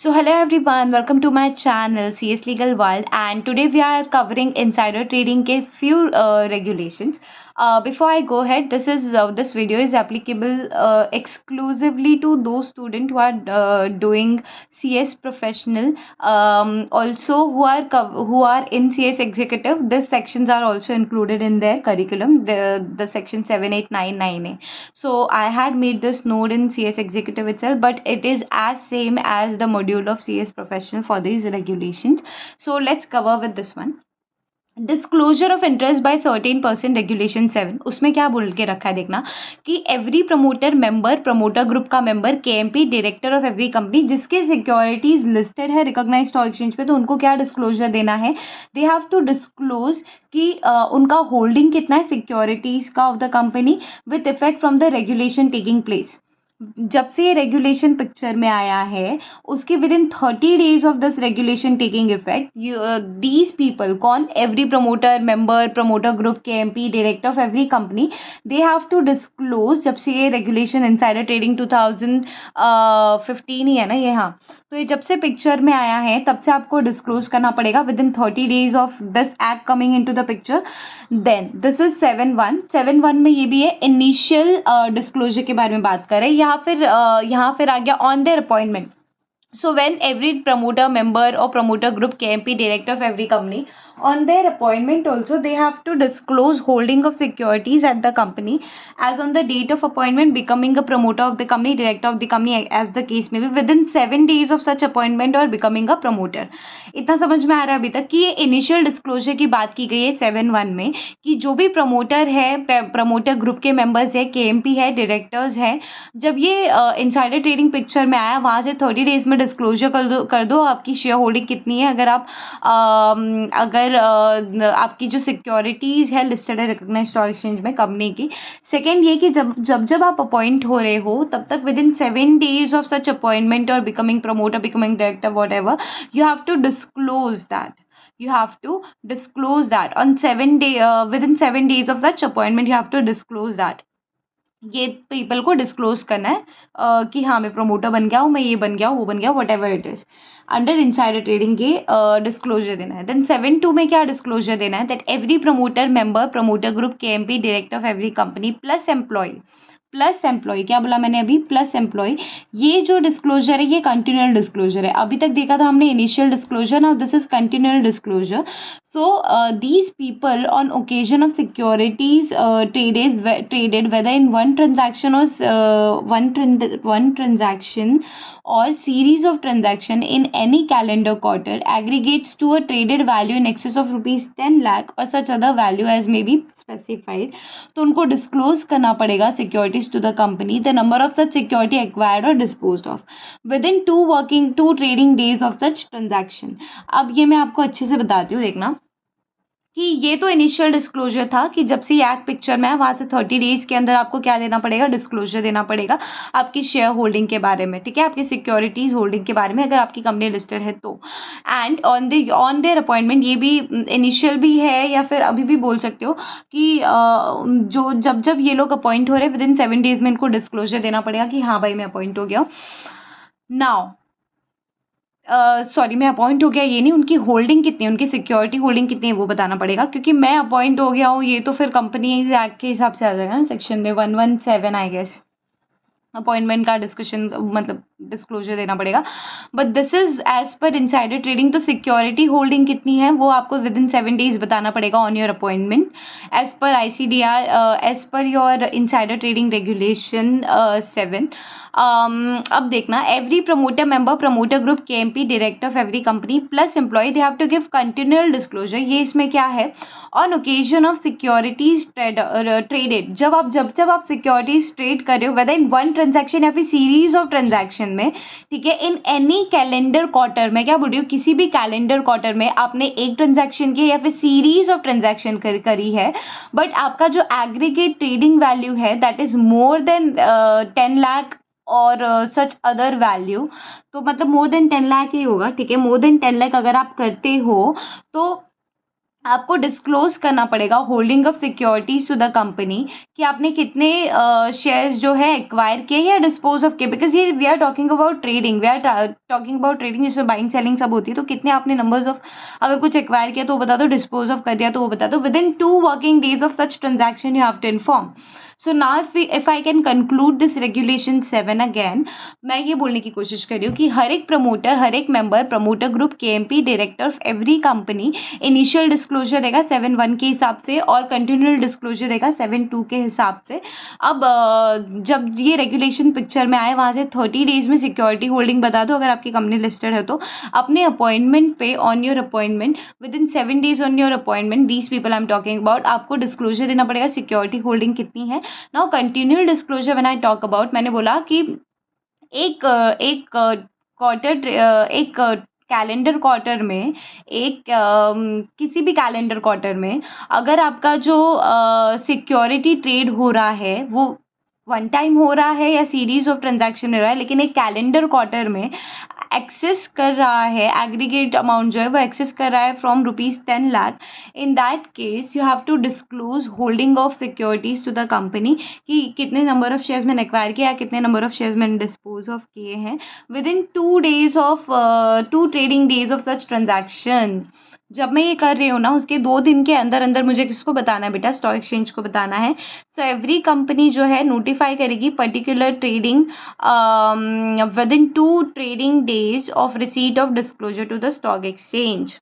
So hello everyone, welcome to my channel CS Legal World, and today we are covering insider trading case few regulations. Before I go ahead, this video is applicable exclusively to those students who are doing CS professional. Also who are in CS executive. These sections are also included in their curriculum. The section 7899A. So I had made this node in CS executive itself, but it is as same as the module of CS professional for these regulations. So let's cover with this one. Disclosure of interest by certain person regulation 7 उसमें क्या बोल के रखा है देखना कि every promoter member promoter group का member KMP director of every company जिसके सिक्योरिटीज लिस्टेड है रिकॉग्नाइज्ड स्टॉक एक्सचेंज पे, तो उनको क्या डिस्क्लोजर देना है. दे हैव टू डिस्क्लोज कि उनका होल्डिंग कितना है सिक्योरिटीज का of the company with effect from the regulation taking place. जब से ये रेगुलेशन पिक्चर में आया है उसके within 30 days of this regulation taking effect these people कौन, every promoter member promoter group KMP director of every company, they have to disclose. जब से ये रेगुलेशन इनसाइडर ट्रेडिंग 2015 ही है ना ये, हाँ, तो ये जब से पिक्चर में आया है तब से आपको डिस्क्लोज करना पड़ेगा within 30 days of this act coming in to the picture. Then this is 7.1 में ये भी है इनिशियल डिस्क्लोजर के बारे में बात करें. यहाँ फिर आ गया on their appointment. So when every promoter member or promoter group KMP director of every company on their appointment also they have to disclose holding of securities at the company as on the date of appointment, becoming a promoter of the company, director of the company as the case may be within 7 days of such appointment or becoming a promoter. इतना समझ में आ रहा है अभी तक कि ये initial disclosure की बात की गई है 7.1 में कि जो भी प्रमोटर है, प्रमोटर ग्रुप के मेंबर्स है, केएमपी है, डायरेक्टर्स है, जब ये इनसाइडर ट्रेडिंग पिक्चर में आया वहाँ से 30 डेज में डिस्क्लोजर कर दो आपकी शेयर होल्डिंग कितनी है. अगर आपकी जो सिक्योरिटीज़ है लिस्टेड है रिकॉग्नाइज्ड स्टॉक एक्सचेंज में कंपनी की. सेकेंड ये कि जब आप अपॉइंट हो रहे हो तब तक within 7 days of such appointment और becoming promoter, becoming director, whatever, you have to disclose that. You have to disclose that on 7 day within 7 days of such appointment. You have to disclose that. ये people को disclose करना है कि हाँ मैं promoter बन गया हूँ, मैं ये बन गया हूँ, वो बन गया, whatever it is, under insider trading के डिस्क्लोजर देना है. देन 7.2 में क्या डिस्क्लोजर देना है, that every promoter member promoter group KMP director of every company plus employ क्या बोला मैंने अभी, प्लस एम्प्लॉय. ये जो डिस्क्लोजर है ये कंटिन्यूअल डिस्क्लोजर है. अभी तक देखा था हमने initial disclosure, now this is continual disclosure. So these people on occasion of securities traded whether in one transaction or one transaction or series of transaction in any calendar quarter aggregates to a traded value in excess of rupees 10 lakh or such other value as may be specified. तो उनको disclose करना पड़ेगा securities to the company, the number of such security acquired or disposed of within 2 trading days of such transaction. अब ये मैं आपको अच्छे से बताती हूँ, देखना कि ये तो इनिशियल डिस्क्लोजर था कि जब से ये एक्ट पिक्चर में है वहाँ से 30 डेज के अंदर आपको क्या देना पड़ेगा, डिस्क्लोजर देना पड़ेगा आपकी शेयर होल्डिंग के बारे में, ठीक है, आपकी सिक्योरिटीज़ होल्डिंग के बारे में अगर आपकी कंपनी लिस्टेड है तो. एंड ऑन देयर अपॉइंटमेंट, ये भी इनिशियल भी है या फिर अभी भी बोल सकते हो कि जो जब ये लोग अपॉइंट हो रहे हैं विद इन 7 डेज में इनको डिस्क्लोजर देना पड़ेगा कि हाँ भाई मैं अपॉइंट हो गया हूँ. नाउ सॉरी मैं अपॉइंट हो गया ये नहीं, उनकी होल्डिंग कितनी है, उनकी सिक्योरिटी होल्डिंग कितनी है वो बताना पड़ेगा, क्योंकि मैं अपॉइंट हो गया हूँ ये तो फिर कंपनी एक्ट के हिसाब से आ जाएगा ना, सेक्शन में 117 आई गेस अपॉइंटमेंट का डिस्कशन मतलब डिस्क्लोजर देना पड़ेगा. But this is as per insider trading, तो सिक्योरिटी होल्डिंग कितनी है वो आपको विद इन 7 डेज बताना पड़ेगा on your appointment as per ICDR, as per your insider trading regulation 7. अब देखना, every promoter member promoter group KMP director of every company plus employ they have to give continual disclosure. ये इसमें क्या है, on occasion of securities traded, जब आप securities trade कर रहे हो वेदर इन वन ट्रांजैक्शन या फिर सीरीज ऑफ ट्रांजैक्शन में, ठीक है, इन एनी कैलेंडर क्वार्टर में, क्या बोल रही हूँ, किसी भी कैलेंडर क्वार्टर में आपने एक ट्रांजैक्शन की या फिर सीरीज ऑफ ट्रांजैक्शन करी है, बट आपका जो एग्रीगेट ट्रेडिंग वैल्यू है that is more than 10 lakh और सच अदर वैल्यू, तो मतलब मोर देन 10 लाख ही होगा, ठीक है, मोर देन 10 लाख अगर आप करते हो तो आपको डिस्क्लोज करना पड़ेगा holding of securities to the company, कि आपने कितने शेयर्स जो है एक्वायर किए या डिस्पोज ऑफ किए, बिकॉज ये we are talking about trading, we are talking about trading जिसमें बाइंग सेलिंग सब होती है। तो कितने आपने नंबर्स ऑफ, अगर कुछ एक्वायर किया तो वो बता दो, डिस्पोज ऑफ कर दिया तो वो बता दो। Within 2 working days of such transaction you have to inform. So now if I can conclude this regulation 7 again, मैं ये बोलने की कोशिश कर रही हूँ कि हर एक प्रमोटर, हर एक member, promoter group, KMP, director of every company initial disclosure देगा 7(1) के हिसाब से और कंटिन्यूअल डिस्क्लोजर देगा 7(2) के हिसाब से। अब जब ये रेगुलेशन पिक्चर में आए वहाँ से 30 डेज में सिक्योरिटी होल्डिंग बता दो अगर आपकी कंपनी लिस्टेड है तो। अपने अपॉइंटमेंट पे, on your appointment, with in 7 days on your appointment, these people I am talking about, आपको डिस्क्लोजर देना पड़ेगा सिक्योरिटी होल्डिंग कितनी है। Now continual disclosure when I talk about, मैंने बोला कि एक एक क्वार्टर, एक कैलेंडर क्वार्टर में, एक किसी भी कैलेंडर क्वार्टर में अगर आपका जो सिक्योरिटी ट्रेड हो रहा है वो वन टाइम हो रहा है या सीरीज ऑफ ट्रांजैक्शन हो रहा है, लेकिन एक कैलेंडर क्वार्टर में एक्सेस कर रहा है, एग्रीगेट अमाउंट जो है वो एक्सेस कर रहा है from ₹10 lakh, in that case you have to disclose holding of securities to the company, कि कितने नंबर ऑफ शेयर्स मैंने एक्वायर किया, कितने नंबर ऑफ शेयर्स मैंने डिस्पोज ऑफ किए हैं within 2 trading days of such transaction. जब मैं ये कर रही हूँ ना उसके 2 दिन के अंदर अंदर मुझे किसको बताना है बेटा, स्टॉक एक्सचेंज को बताना है। सो एवरी कंपनी जो है नोटिफाई करेगी particular trading within 2 trading days of receipt of disclosure to the stock exchange.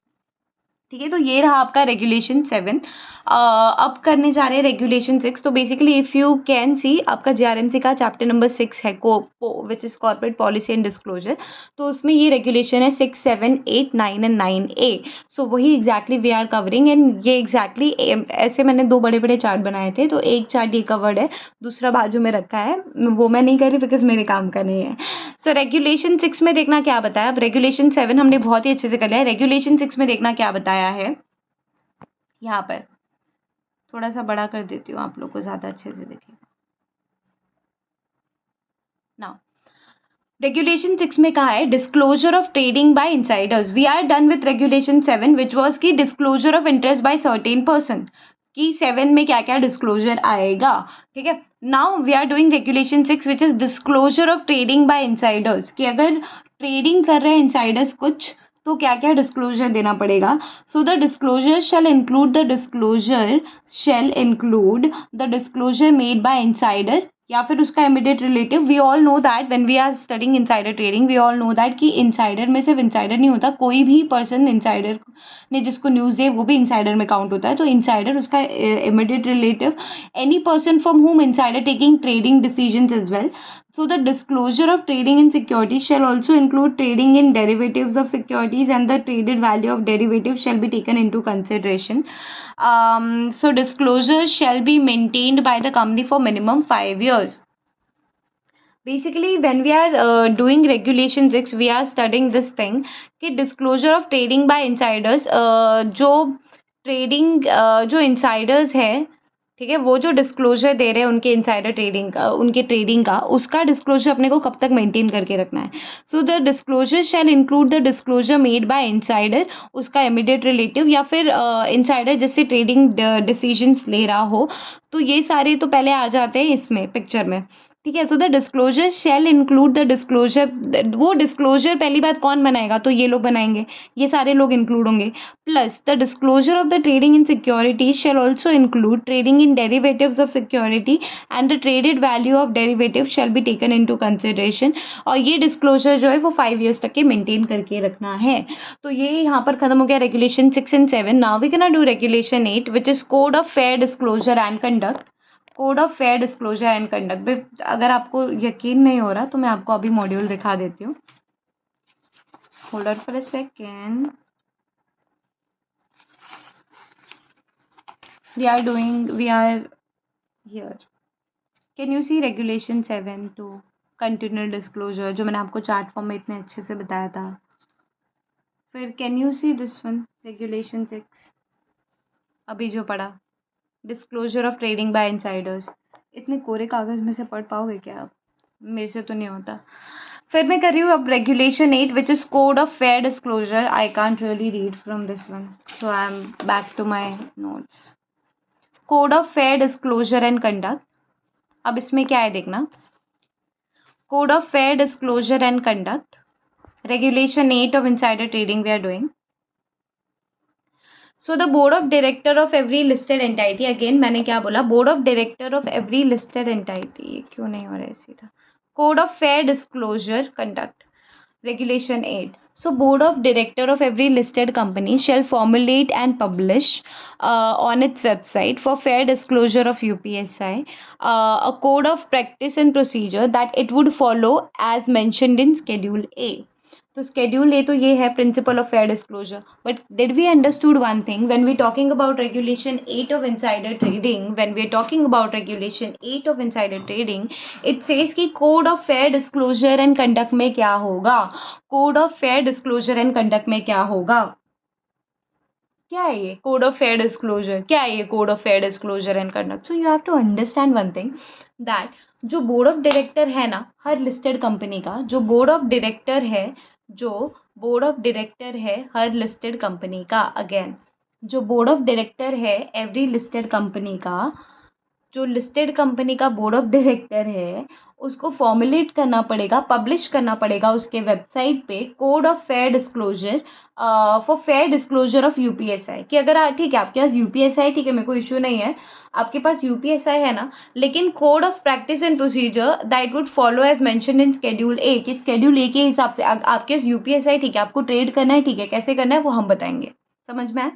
ठीक है, तो ये रहा आपका रेगुलेशन 7। अब करने जा रहे हैं रेगुलेशन 6। तो basically if you can see, आपका जीआरएमसी का चैप्टर नंबर 6 है which is corporate policy and disclosure. तो उसमें ये रेगुलेशन है 6, 7, 8, 9 एंड 9A। सो वही exactly we are covering, and ये एग्जैक्टली ऐसे मैंने 2 बड़े बड़े चार्ट बनाए थे, तो एक चार्ट ये कवर्ड है, दूसरा बाजू में रखा है, वो मैं नहीं कर रही बिकॉज मेरे काम का नहीं है। सो रेगुलेशन 6 में देखना क्या बताया। अब रेगुलेशन 7 हमने बहुत ही अच्छे से कर लिया है, रेगुलेशन 6 में देखना क्या बताया है। यहाँ पर थोड़ा सा बड़ा कर देती हूँ, आप लोग को ज़्यादा अच्छे से दिखेगा। नाउ रेगुलेशन 6 में कहा है disclosure of trading by insiders. We are done with regulation 7 which was की disclosure of interest by certain person, कि 7 में क्या क्या डिस्क्लोजर आएगा। ठीक है, now we are doing regulation 6 which is disclosure of trading by insiders, कि अगर ट्रेडिंग कर रहे हैं इनसाइडर्स कुछ तो क्या क्या डिस्क्लोजर देना पड़ेगा। So the disclosure shall include the disclosure made by insider या फिर उसका immediate relative. We all know that when we are studying insider trading, we all know that कि इनसाइडर में सिर्फ इनसाइडर नहीं होता, कोई भी पर्सन इनसाइडर ने जिसको न्यूज़ दे वो भी इनसाइडर में काउंट होता है। तो इनसाइडर उसका immediate relative, any person from whom insider taking trading decisions as well. So the disclosure of trading in securities shall also include trading in derivatives of securities, and the traded value of derivatives shall be taken into consideration. So disclosure shall be maintained by the company for minimum 5 years. Basically when we are doing regulation 6 we are studying this thing कि disclosure of trading by insiders, जो trading जो insiders है, ठीक है, वो जो disclosure दे रहे हैं उनके इनसाइडर ट्रेडिंग का, उनके ट्रेडिंग का, उसका डिस्क्लोजर अपने को कब तक मेंटेन करके रखना है। So the disclosure shall include the disclosure made by insider, उसका इमीडिएट रिलेटिव या फिर इनसाइडर जिससे ट्रेडिंग डिसीजंस ले रहा हो। तो ये सारे तो पहले आ जाते हैं इसमें पिक्चर में। ठीक है, so the disclosure shall include the disclosure, वो डिस्क्लोजर पहली बात कौन बनाएगा, तो ये लोग बनाएंगे, ये सारे लोग इंक्लूड होंगे। Plus the disclosure of the trading in security shell also include trading in derivatives of security and the traded value of derivative shall be taken into consideration. और ये डिस्क्लोजर जो है वो 5 ईयर्स तक के मेंटेन करके रखना है। तो ये यहाँ पर खत्म हो गया regulation 6 and 7। Now we can do regulation 8 which is code of fair disclosure and conduct. Code of fair disclosure and conduct, अगर आपको यकीन नहीं हो रहा तो मैं आपको अभी मॉड्यूल दिखा देती हूँ। Hold on for a second. we are here. Can you see regulation 7 to continual disclosure, जो मैंने आपको चार्ट फॉर्म में इतने अच्छे से बताया था। फिर can you see this one regulation 6 अभी जो पढ़ा, disclosure of trading by insiders. इतने कोरे कागज़ में से पढ़ पाओगे क्या आप? मेरे से तो नहीं होता। फिर मैं कर रही हूँ अब regulation 8 which is code of fair disclosure. I can't really read from this one, so I am back to my notes. Code of fair disclosure and conduct. अब इसमें क्या है देखना. Code of fair disclosure and conduct, regulation 8 of insider trading we are doing. So the board of director of every listed entity, again मैंने क्या बोला, board of director of every listed entity, ये क्यों नहीं हो रहा है सीधा. Code of fair disclosure conduct, regulation 8. So board of director of every listed company shall formulate and publish on its website for fair disclosure of UPSI a code of practice and procedure that it would follow as mentioned in schedule A. तो schedule A तो ये है principle of fair disclosure. But did we understood one thing when we talking about regulation 8 of insider trading, when we are talking about regulation 8 of insider trading, it says कि code of fair disclosure and conduct में क्या होगा. Code of fair disclosure and conduct में क्या होगा. क्या है ये कोड ऑफ फेयर डिस्क्लोजर, क्या है ये code of fair disclosure and conduct. So you have to understand one thing that जो बोर्ड ऑफ डायरेक्टर है ना हर लिस्टेड कंपनी का, जो बोर्ड ऑफ डायरेक्टर है, जो बोर्ड ऑफ डायरेक्टर है हर लिस्टेड कंपनी का, अगेन जो बोर्ड ऑफ डायरेक्टर है एवरी लिस्टेड कंपनी का, जो लिस्टेड कंपनी का बोर्ड ऑफ डायरेक्टर है उसको फॉर्मुलेट करना पड़ेगा, पब्लिश करना पड़ेगा उसके वेबसाइट पे code of fair disclosure for fair disclosure of UPSI. कि अगर ठीक है आपके पास यूपीएसआई, ठीक है मेरे को इश्यू नहीं है, आपके पास यूपीएसआई है ना, लेकिन code of practice and procedure that would follow as mention in schedule A, कि स्केड्यूल ए के हिसाब से आपके पास यूपीएसआई, ठीक है आपको ट्रेड करना है, ठीक है कैसे करना है वो हम बताएंगे. समझ में आया.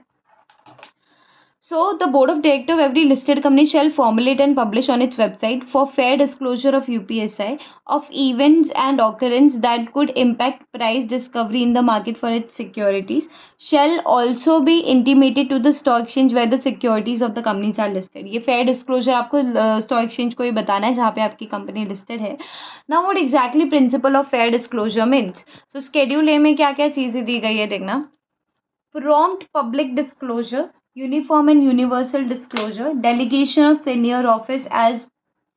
So the board of director of every listed company shall formulate and publish on its website for fair disclosure of UPSI of events and occurrence that could impact price discovery in the market for its securities, shall also be intimated to the stock exchange where the securities of the companies are listed. ये fair disclosure आपको stock exchange को ही बताना है जहाँ पे आपकी company listed है. Now what exactly principle of fair disclosure means? So schedule A में क्या क्या चीज़ें दी गई है देखना. Prompt public disclosure, uniform and universal disclosure, delegation of senior office as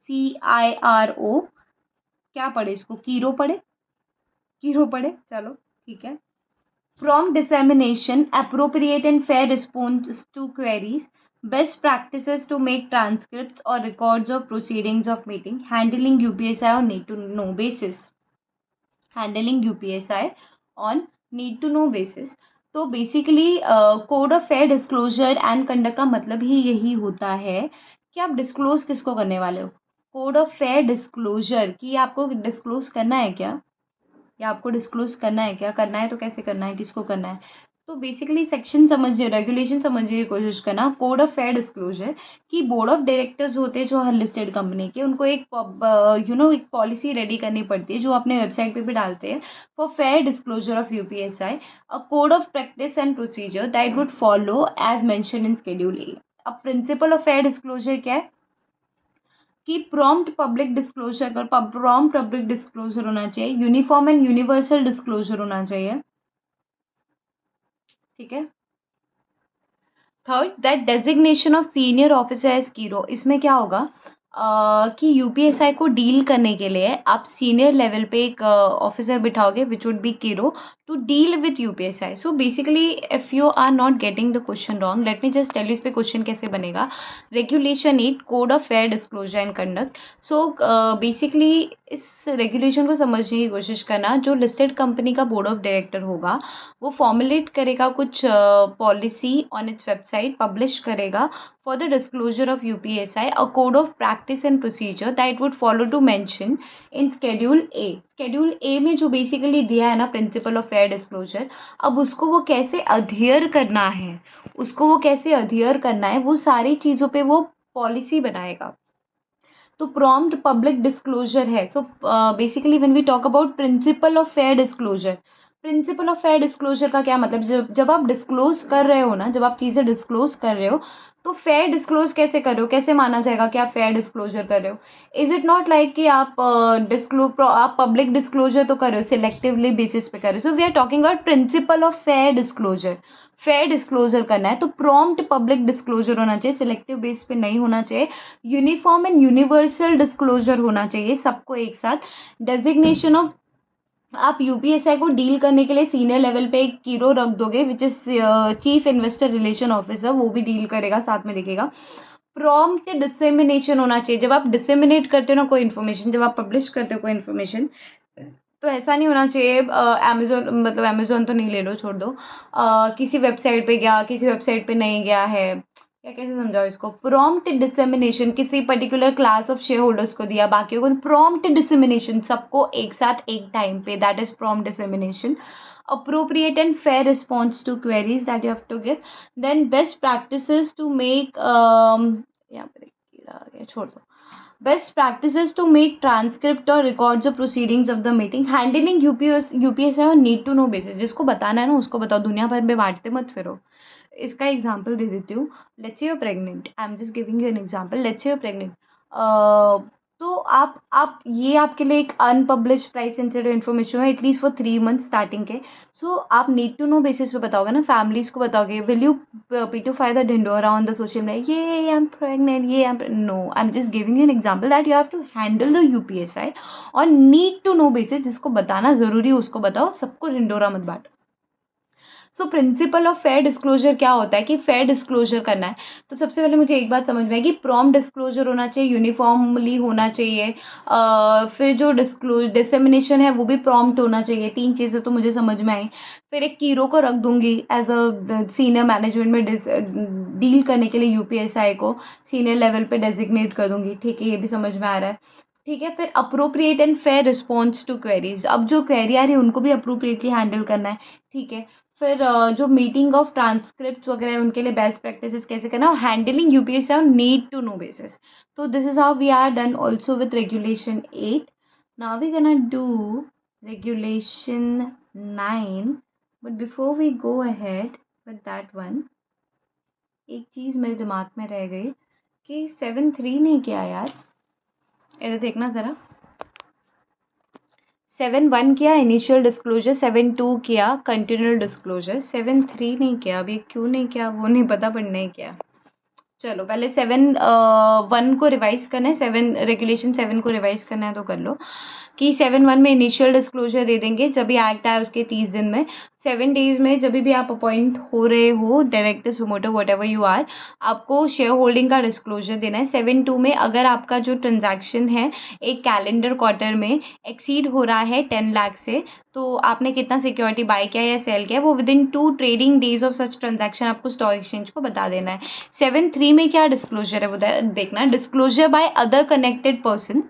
CIRO. क्या पढ़े इसको, कीरो पढ़े, कीरो पढ़े, चलो ठीक है. Prompt dissemination, appropriate and fair response to queries, best practices to make transcripts or records of proceedings of meeting, handling UPSI on need to know basis, handling UPSI on need to know basis. तो basically code of fair disclosure and conduct का मतलब ही यही होता है कि आप disclose किसको करने वाले हो. कोड ऑफ फेयर डिस्क्लोजर कि आपको डिस्क्लोज करना है क्या, या आपको डिस्क्लोज करना है क्या, करना है तो कैसे करना है, किसको करना है. तो बेसिकली सेक्शन समझिए, रेगुलेशन समझने की कोशिश करना. कोड ऑफ फेयर डिस्क्लोजर कि बोर्ड ऑफ डायरेक्टर्स होते हैं जो हर लिस्टेड कंपनी के, उनको एक एक पॉलिसी रेडी करनी पड़ती है जो अपने वेबसाइट पे भी डालते हैं for fair disclosure of UPSI, a code of practice and procedure that would follow as mention in schedule A. अब प्रिंसिपल ऑफ फेयर डिस्क्लोजर क्या है कि प्रॉम्प्ट पब्लिक डिस्क्लोजर, अगर प्रॉम्प्ट पब्लिक डिस्क्लोजर होना चाहिए, यूनिफॉर्म एंड यूनिवर्सल डिस्क्लोजर होना चाहिए, ठीक है. Third that designation of senior officer as CIRO. इसमें क्या होगा कि यूपीएसआई को डील करने के लिए आप सीनियर लेवल पे एक ऑफिसर बिठाओगे which would be CIRO to deal with UPSI. So basically if you are not getting the question wrong, let me just tell you इस पे क्वेश्चन कैसे बनेगा. Regulation 8 code of fair disclosure and conduct. So basically इस regulation को समझने की कोशिश करना. जो लिस्टेड कंपनी का बोर्ड ऑफ डायरेक्टर होगा वो फॉर्मुलेट करेगा कुछ policy on its website, publish करेगा for the disclosure of UPSI a code of practice and procedure that would follow to mention in schedule A. schedule A में जो basically दिया है ना principle of fair disclosure, अब उसको वो कैसे adhere करना है, उसको वो कैसे adhere करना है, वो सारी चीज़ों पे वो पॉलिसी बनाएगा. तो प्रॉम्प्ट पब्लिक डिस्क्लोजर है. So basically when we talk about principle of fair disclosure, principle of fair disclosure का क्या मतलब, जब आप डिस्क्लोज कर रहे हो ना, जब आप चीज़ें डिस्क्लोज कर रहे हो तो फेयर डिस्क्लोज कैसे कर रहे हो, कैसे माना जाएगा कि आप फेयर डिस्क्लोजर कर रहे हो. इज़ इट नॉट लाइक कि आप आप पब्लिक डिस्क्लोजर तो कर रहे हो, सिलेक्टिवली बेसिस पे कर रहे हो. So we are talking about principle of fair disclosure. Fair disclosure करना है तो प्रॉम्प्ट पब्लिक डिस्क्लोजर होना चाहिए, सिलेक्टिव बेस पे नहीं होना चाहिए. यूनिफॉर्म एंड यूनिवर्सल डिस्क्लोजर होना चाहिए सबको एक साथ. डेजिग्नेशन ऑफ आप यूपीएसआई को डील करने के लिए सीनियर लेवल पे एक कीरो रख दोगे which is chief investor relation officer, वो भी डील करेगा, साथ में देखेगा। प्रॉम्प्ट डिसेमिनेशन होना चाहिए। जब आप डिसेमिनेट करते हो ना कोई इन्फॉर्मेशन, जब आप पब्लिश करते हो कोई इन्फॉर्मेशन, तो ऐसा नहीं होना चाहिए अमेजोन, मतलब अमेजोन तो नहीं, ले लो, छोड़ दो, किसी वेबसाइट पे गया, किसी वेबसाइट पे नहीं गया है, या कैसे समझाओ इसको। प्रॉम्प्ट डिसेमिनेशन किसी particular class of share holders को दिया, बाकी को प्रॉम्प्ट डिसेमिनेशन सबको एक साथ एक टाइम पे, that is prompt dissemination. appropriate and fair response to queries that you have to give. Then best practices to make यहाँ पर एक कीड़ा आ गया, छोड़ दो। Best practices to make transcript or records of proceedings of the meeting. Handling UPSI और need to know basis, जिसको बताना है ना उसको बताओ, दुनिया भर में बांटते मत फिरो। इसका एग्जाम्पल दे देती हूँ। Let's say you are pregnant, I am just giving you an example. Let's say you are pregnant, तो आप ये आपके लिए एक अनपब्लिश प्राइस सेंसिटिव इन्फॉर्मेशन है, एटलीस्ट फॉर 3 मंथ स्टार्टिंग के। सो आप नीड टू नो बेसिस पे बताओगे ना, फैमिलीज को बताओगे। विल यू पीटूफाई द ढिंडोरा ऑन द सोशल मीडिया, ये आई एम प्रेग्नेंट, ये no, I am just giving you an example that you have to handle the UPSI और नीड टू नो बेसिस। जिसको बताना जरूरी है उसको बताओ, सबको ढिंडोरा मत बांटो। So principle of fair disclosure क्या होता है कि फेयर डिस्क्लोजर करना है, तो सबसे पहले मुझे एक बात समझ में आई कि प्रॉम्प्ट डिस्क्लोजर होना चाहिए, यूनिफॉर्मली होना चाहिए। फिर जो डिसेमिनेशन है वो भी प्रॉम्प्ट होना चाहिए। 3 चीज़ें तो मुझे समझ में आई। फिर एक कीरो को रख दूंगी एज अ सीनियर मैनेजमेंट में डील करने के लिए, यूपीएसआई को सीनियर लेवल पे डेजिग्नेट कर दूंगी। ठीक है, ये भी समझ में आ रहा है। ठीक है, फिर appropriate and fair response to queries, अब जो क्वेरी आ रही है उनको भी अप्रोप्रिएटली हैंडल करना है। ठीक है, फिर जो मीटिंग ऑफ ट्रांसक्रिप्ट वगैरह है उनके लिए बेस्ट प्रैक्टिसेस कैसे करना, और handling UPSC on need to know basis. तो this is how we are done also with regulation 8। Now we gonna do regulation 9, but before we go ahead with that one, एक चीज़ मेरे दिमाग में रह गई कि 7.3 नहीं किया यार। इधर देखना ज़रा। 7.1 किया इनिशियल डिस्क्लोजर, 7.2 किया कंटिन्यूअल डिस्क्लोजर, 7.3 नहीं किया। अभी क्यों नहीं किया वो नहीं पता, पर नहीं किया। चलो पहले 7.1 को रिवाइज करना है, रेगुलेशन 7 को रिवाइज करना है तो कर लो कि 7.1 में इनिशियल डिस्क्लोजर दे देंगे जब भी एक्ट आए उसके 30 दिन में। 7 डेज में जब भी आप अपॉइंट हो रहे हो, directors promoter whatever you are, आपको शेयर होल्डिंग का डिस्क्लोजर देना है। 7.2 में अगर आपका जो ट्रांजैक्शन है एक कैलेंडर क्वार्टर में एक्सीड हो रहा है 10 लाख से, तो आपने कितना सिक्योरिटी बाय किया या सेल किया, वो within 2 trading days of such transaction आपको स्टॉक एक्सचेंज को बता देना है। 7.3 में क्या डिस्क्लोजर है वो देखना। Disclosure by other connected person,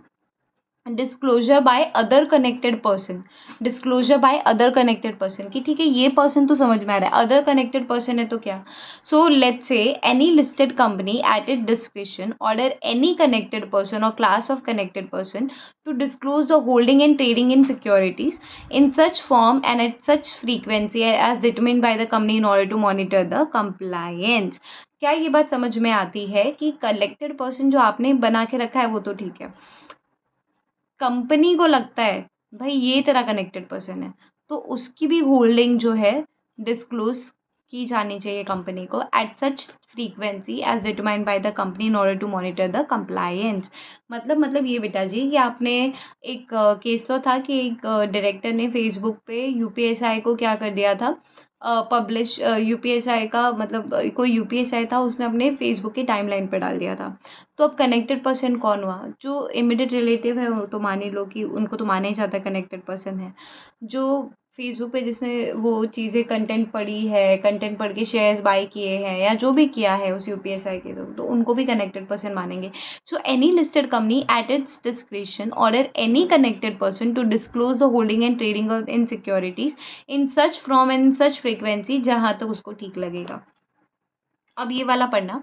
disclosure by other connected person, disclosure by other connected person की, ठीक है, ये पर्सन तो समझ में आ रहा है। अदर कनेक्टेड पर्सन है तो क्या, so let's say any listed company at it description order any connected person और class of connected person to disclose the holding and trading in securities in such form and at such frequency as determined by the company in order to monitor the compliance. क्या ये बात समझ में आती है कि collected person जो आपने बना के रखा है वो तो ठीक है, कंपनी को लगता है भाई ये तेरा कनेक्टेड पर्सन है, तो उसकी भी होल्डिंग जो है डिस्क्लोज की जानी चाहिए कंपनी को at such frequency as determined by the company in order to monitor the compliance. मतलब ये बेटा जी कि आपने एक केस तो था कि एक डायरेक्टर ने फेसबुक पे यूपीएसआई को क्या कर दिया था, पब्लिश, यूपीएसआई का मतलब कोई यूपीएसआई था, उसने अपने फेसबुक की टाइमलाइन पे डाल दिया था। तो अब कनेक्टेड पर्सन कौन हुआ, जो इमीडिएट रिलेटिव है वो तो मान ही लो कि उनको तो माना ही जाता है कनेक्टेड पर्सन है। जो फेसबुक पे जिसने वो चीज़ें कंटेंट पढ़ी है, कंटेंट पढ़ के शेयर्स बाय किए हैं या जो भी किया है उस यूपीएसआई के थ्रू, तो उनको भी कनेक्टेड पर्सन मानेंगे। So any listed company at its description order any connected person to disclose the holding and trading in securities in such from and such frequency, जहाँ तक उसको ठीक लगेगा। अब ये वाला पढ़ना,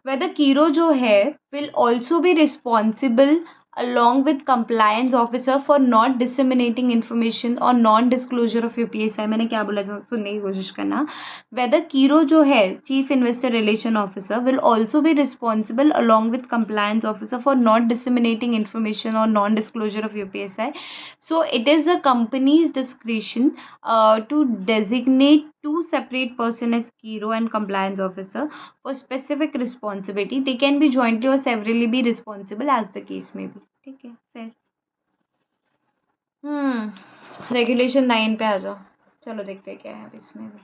whether Kiro जो है will also be responsible along with compliance officer for not disseminating information or non disclosure of UPSI। मैंने क्या बोला था सुनने की कोशिश करना। whether Kiro जो है chief investor relation officer will also be responsible along with compliance officer for not disseminating information or non disclosure of UPSI। so it is the company's discretion to designate 2 separate person as Kiro and compliance officer for specific responsibility। they can be jointly or severally be responsible as the case may be। ठीक है, फिर regulation 9 पे आ जाओ, चलो देखते हैं क्या है अब इसमें भी।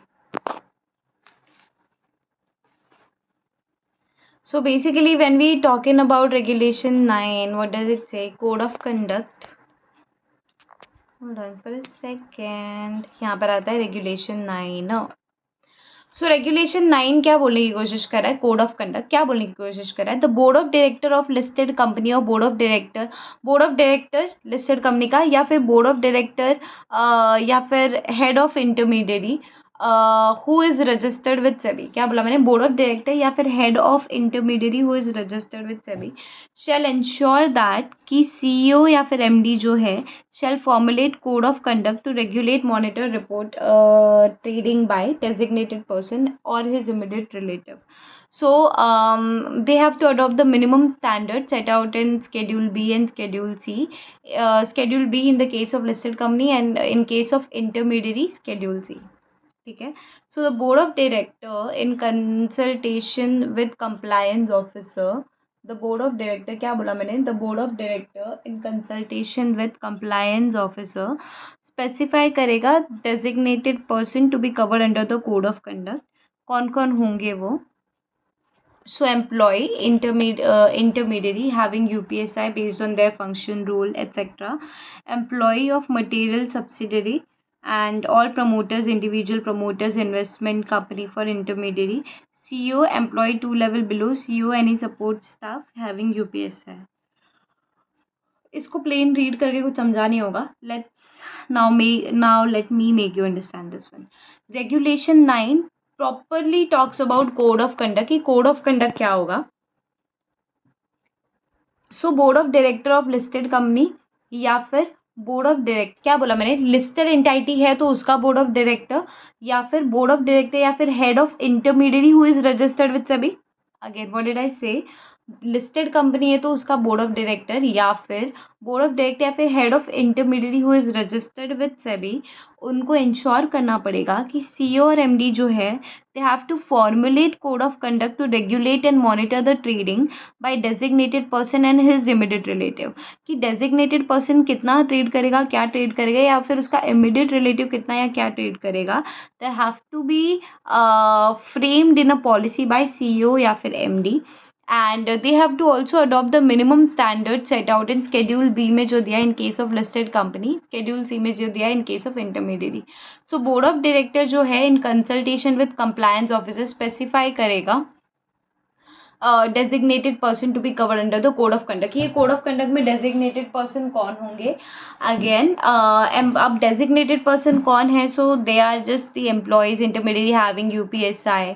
So basically when we talking about regulation 9, what does it say? Code of conduct. Hold on for a second. यहाँ पर आता है रेगुलेशन 9। सो रेगुलेशन 9 क्या बोलने की कोशिश कर रहा है? कोड ऑफ कंडक्ट क्या बोलने की कोशिश कर रहा है? The board of director of listed company और board of director listed company का, या फिर बोर्ड ऑफ डायरेक्टर या फिर head of intermediary who is registered with SEBI. क्या बोला मैंने? बोर्ड ऑफ डायरेक्टर या फिर head of intermediary who is registered with SEBI shall ensure that कि सीईओ या फिर एमडी जो है shall formulate code of conduct to regulate, monitor, report trading by designated person or his immediate relative. So they have to adopt the minimum standards set out in Schedule B and Schedule C. Schedule B in the case of listed company and in case of intermediary Schedule C. ठीक है. So the board of director in consultation with compliance officer, the board of director क्या बोला मैंने? The board of director in consultation with compliance officer specify करेगा designated person to be covered under the code of conduct. कौन कौन होंगे वो? So employee, intermediary having UPSI based on their function, role, etc. Employee of material subsidiary and all promoters, individual promoters, investment company for intermediary. CEO, employee 2 level below, CEO, any support staff having UPSI. इसको plane read करके कुछ समझा नहीं होगा. Now let me make you understand this one. Regulation 9 properly talks about code of conduct कि code of conduct क्या होगा. So board of director of listed company या फिर बोर्ड ऑफ डायरेक्टर, क्या बोला मैंने? लिस्टेड एंटाइटी है तो उसका बोर्ड ऑफ डायरेक्टर, या फिर बोर्ड ऑफ डायरेक्टर या फिर head of intermediary who is registered with SEBI. Again what did I say? Listed company है तो उसका बोर्ड ऑफ डायरेक्टर या फिर बोर्ड ऑफ डायरेक्टर या फिर head of intermediary who is registered with SEBI. उनको इंश्योर करना पड़ेगा कि सीईओ और एमडी जो है they have to formulate code of conduct to regulate and monitor the trading by designated person and his immediate relative. कि डेजिग्नेटेड पर्सन कितना trade करेगा, क्या ट्रेड करेगा, या फिर उसका इमीडिएट रिलेटिव कितना या क्या ट्रेड करेगा. They have to be framed in a policy by CEO या फिर MD. and they have to also adopt the minimum standards set out in schedule B में जो दिया in case of listed company, schedule C में जो दिया in case of intermediary. so board of director जो है in consultation with compliance officer specify करेगा designated person to be covered under the code of conduct. ये code of conduct में designated person कौन होंगे? अगेन अब डेजिग्नेटेड पर्सन कौन है? So they are just the employees intermediary having UPSI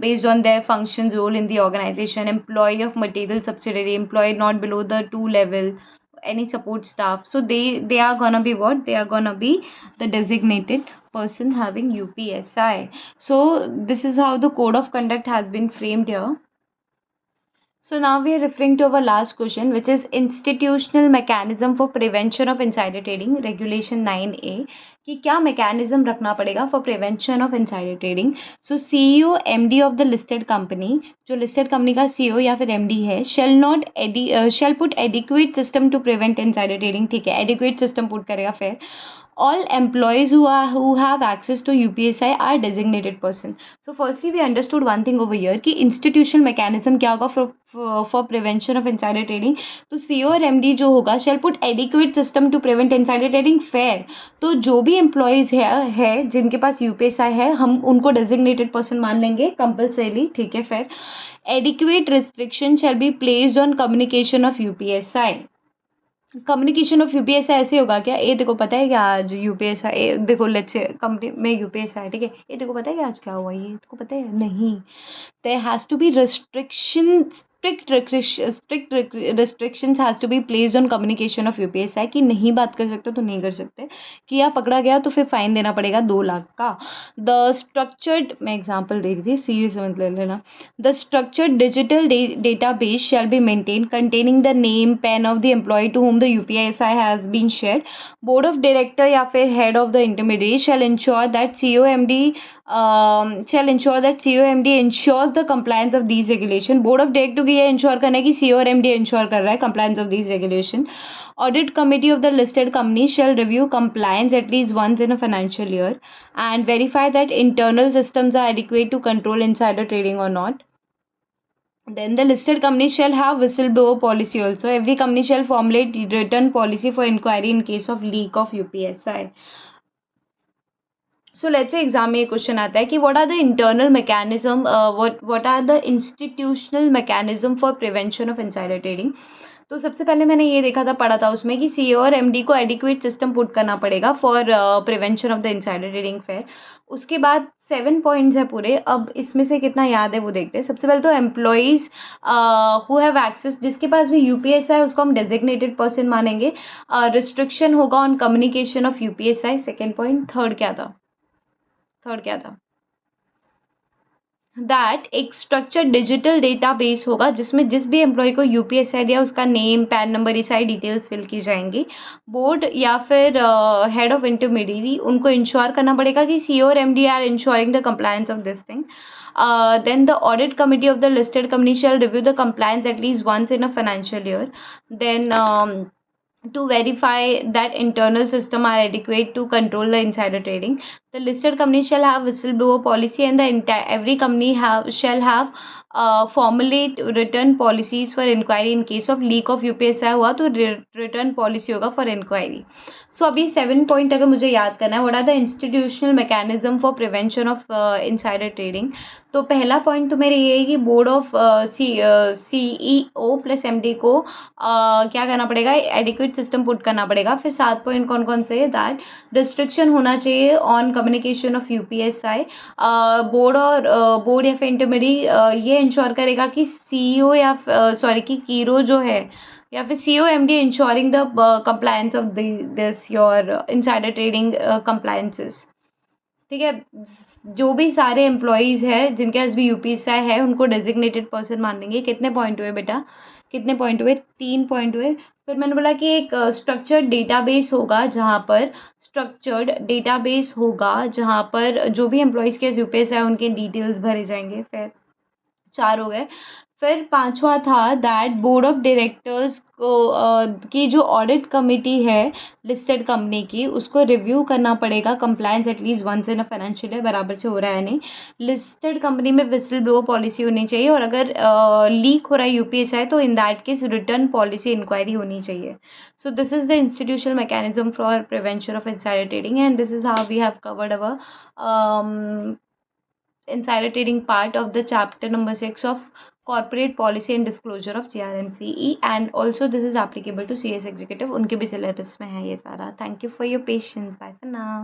based on their functions, role in the organization, employee of material subsidiary, employee not below the 2 level, any support staff. So they are gonna be what? They are gonna be the designated person having UPSI. So this is how the code of conduct has been framed here. So now we are referring to our last question, which is institutional mechanism for prevention of insider trading, regulation 9A. कि क्या mechanism रखना पड़ेगा for prevention of insider trading. So CEO MD of the listed company, जो listed company का CEO या फिर MD है, shall put adequate system to prevent insider trading. ठीक है, adequate system put करेगा. फिर all employees who have access to UPSI are designated person. So firstly we understood one thing over here कि institutional mechanism क्या होगा for prevention of insider trading. तो CEO और MD जो होगा shall put adequate system to prevent insider trading. fair. तो जो भी employees है जिनके पास UPSI है हम उनको designated person मान लेंगे compulsorily. ठीक है. fair. Adequate restriction shall be placed on communication of UPSI. Communication of UPSI ऐसे होगा क्या? ये देखो पता है क्या आज यूपीएसआई, देखो लेट्स से कंपनी में यूपीएसआई, ठीक है, ये देखो पता है क्या आज क्या हुआ? ये देखो पता है? नहीं. There has to be restriction, strict restrictions has to be placed on communication of UPSI कि नहीं बात कर सकते तो नहीं कर सकते, कि या पकड़ा गया तो फिर फाइन देना पड़ेगा 2 लाख का. द स्ट्रक्चर्ड, मैं एग्जांपल दे रही थी, सीरियस मत ले लेना. The structured digital database shall be maintained containing the name, pen of the employee to whom the UPSI has been shared. Board of director या फिर head of the intermediary shall ensure that CEO MD shall ensure that CEO MD ensures the compliance of these regulation. Board of director को ये ensure करना है कि CEO और MD ensure कर रहा है compliance of these regulation. Audit committee of the listed company shall review compliance at least once in a financial year and verify that internal systems are adequate to control insider trading or not. Then the listed company shall have whistleblower policy also. Every company shall formulate written policy for inquiry in case of leak of UPSI. So let's say exam में ये question आता है कि what are the internal mechanism, what are the institutional mechanism for prevention of insider trading. तो सबसे पहले मैंने ये देखा था, पढ़ा था उसमें कि CEO और MD को एडिक्वेट सिस्टम पुट करना पड़ेगा for prevention of the insider trading fair. उसके बाद 7 पॉइंट्स है पूरे. अब इसमें से कितना याद है वो देखते हैं. सबसे पहले तो एम्प्लॉयज़ हु हैव एक्सेस, जिसके पास भी UPSI है उसको हम डेजिग्नेटेड पर्सन मानेंगे. रिस्ट्रिक्शन होगा on communication of UPSI. Second point. Third क्या था? दैट एक स्ट्रक्चर्ड डिजिटल डेटाबेस होगा जिसमें जिस भी एम्प्लॉय को UPSI दिया उसका नेम, पैन नंबर, ये सारी डिटेल्स फिल की जाएंगी. बोर्ड या फिर हेड ऑफ इंटरमीडिएरी उनको इंश्योर करना पड़ेगा कि CEO और MD are ensuring the compliance of this thing. Then the audit committee of the listed company shall review the compliance at least once in a financial year. Then to verify that internal system are adequate to control the insider trading. The listed company shall have whistleblower policy and every company shall have formulate written policies for inquiry in case of leak of UPSI हुआ तो written policy होगा for inquiry. So अभी 7 point अगर मुझे याद करना है, what are the institutional mechanism for prevention of insider trading. तो पहला पॉइंट तो मेरे ये है कि board of CEO plus MD को क्या करना पड़ेगा, एडिक्वेट सिस्टम पुट करना पड़ेगा. फिर 7 पॉइंट कौन कौन से है, दैट रिस्ट्रिक्शन होना चाहिए on communication of UPSI. Board या फिर इंटरमीडिएट ये इंश्योर करेगा कि CEO या कि कीरो जो है या फिर CEO MD ensuring the compliance of this your insider trading compliances. ठीक है. जो भी सारे एम्प्लॉयज़ हैं जिनके पास भी UPSI है उनको डेजिग्नेटेड पर्सन मान लेंगे. कितने पॉइंट हुए बेटा? कितने पॉइंट हुए? 3 पॉइंट हुए. फिर मैंने बोला कि एक स्ट्रक्चर्ड डेटाबेस होगा जहाँ पर जो भी एम्प्लॉयज़ के UPSI है उनके डिटेल्स भरे जाएंगे. फिर 4 हो गए. फिर 5वां था दैट बोर्ड ऑफ डायरेक्टर्स को की जो ऑडिट कमेटी है लिस्टेड कंपनी की उसको रिव्यू करना पड़ेगा compliance at least once in a financial year. बराबर से हो रहा है नहीं. लिस्टेड कंपनी में विसल ब्लोअर पॉलिसी होनी चाहिए और अगर लीक हो रहा है UPSI तो in that case return policy inquiry होनी चाहिए. So this is the institutional mechanism for prevention of insider trading and this is how we have covered our insider trading part of the chapter number 6 of corporate policy and disclosure of GRMCE, and also this is applicable to CS executive. उनके भी syllabus में है ये सारा. Thank you for your patience. Bye for now.